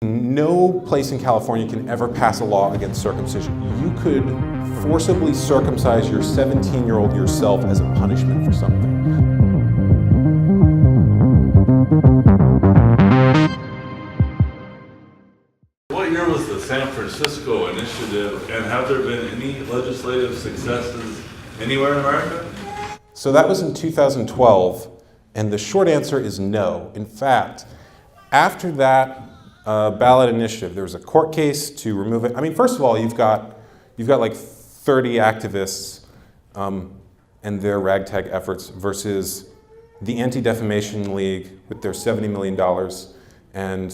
No place in California can ever pass a law against circumcision. You could forcibly circumcise your 17-year-old yourself as a punishment for something. What year was the San Francisco initiative, and have there been any legislative successes anywhere in America? So that was in 2012, and the short answer is no. In fact, after that ballot initiative, there was a court case to remove it. I mean, first of all, you've got like 30 activists and their ragtag efforts versus the Anti-Defamation League with their $70 million, and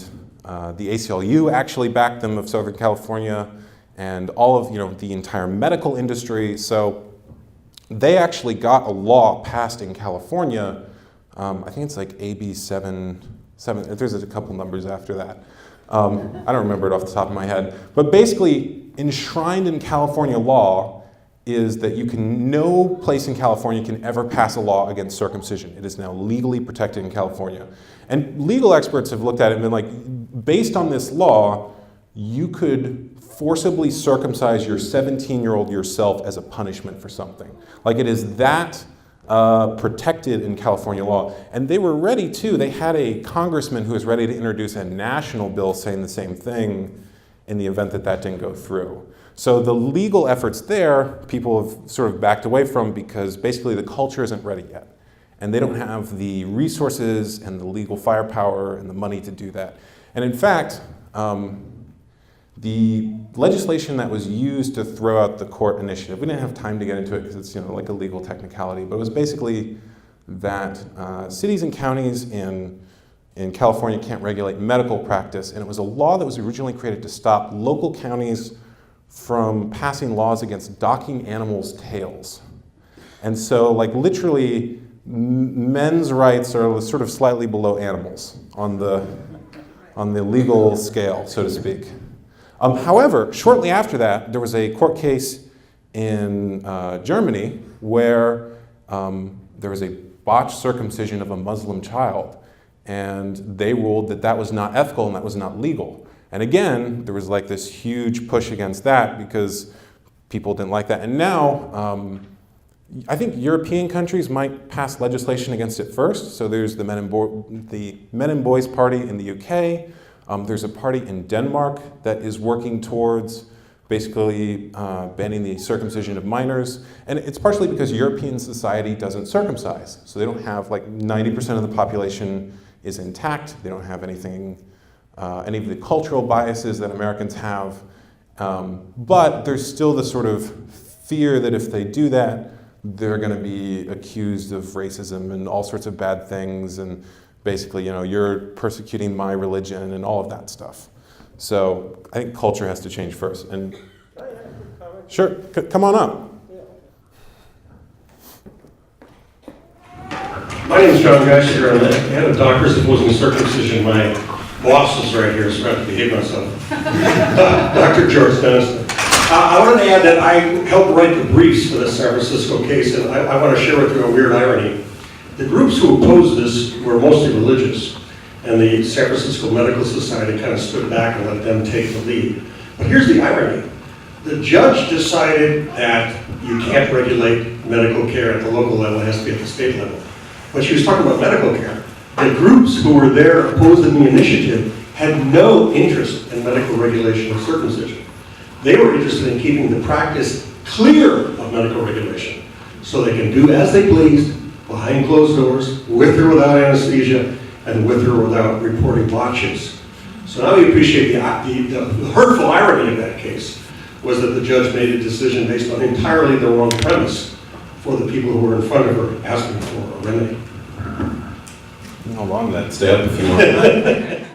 the ACLU actually backed them of Southern California, and all of the entire medical industry. So they actually got a law passed in California. I think it's like AB 7. There's a couple numbers after that. I don't remember it off the top of my head. But basically, enshrined in California law is that no place in California can ever pass a law against circumcision. It is now legally protected in California. And legal experts have looked at it and been like, based on this law, you could forcibly circumcise your 17-year-old yourself as a punishment for something. Like, it is that protected in California law. And they were ready to. They had a congressman who was ready to introduce a national bill saying the same thing in the event that that didn't go through. So the legal efforts there, people have sort of backed away from because basically the culture isn't ready yet. And they don't have the resources and the legal firepower and the money to do that. And in fact, the legislation that was used to throw out the court initiative, we didn't have time to get into it because it's like a legal technicality, but it was basically that cities and counties in California can't regulate medical practice, and it was a law that was originally created to stop local counties from passing laws against docking animals' tails. And so, like, literally, men's rights are sort of slightly below animals on the legal scale, so to speak. However, shortly after that, there was a court case in Germany where there was a botched circumcision of a Muslim child, and they ruled that that was not ethical and that was not legal. And again, there was like this huge push against that because people didn't like that. And now, I think European countries might pass legislation against it first. So there's the Men and Boys Party in the UK. There's a party in Denmark that is working towards basically banning the circumcision of minors. And it's partially because European society doesn't circumcise. So they don't have, like, 90% of the population is intact. They don't have anything, any of the cultural biases that Americans have. But there's still the sort of fear that if they do that, they're going to be accused of racism and all sorts of bad things. And basically, you're persecuting my religion and all of that stuff. So I think culture has to change first. And sure, come on up. My name is John Geisinger. I had a doctor's opposing circumcision. My boss is right here, so I have to behave myself. Dr. George Dennison. I want to add that I helped write the briefs for the San Francisco case, and I want to share with you a weird irony. The groups who opposed this were mostly religious, and the San Francisco Medical Society kind of stood back and let them take the lead. But here's the irony. The judge decided that you can't regulate medical care at the local level, it has to be at the state level. But she was talking about medical care. The groups who were there opposing the initiative had no interest in medical regulation of circumcision. They were interested in keeping the practice clear of medical regulation so they can do as they pleased behind closed doors, with or without anesthesia, and with or without reporting botches. So now we appreciate the hurtful irony of that case was that the judge made a decision based on entirely the wrong premise for the people who were in front of her asking for a remedy. How long that? Stay up if you want.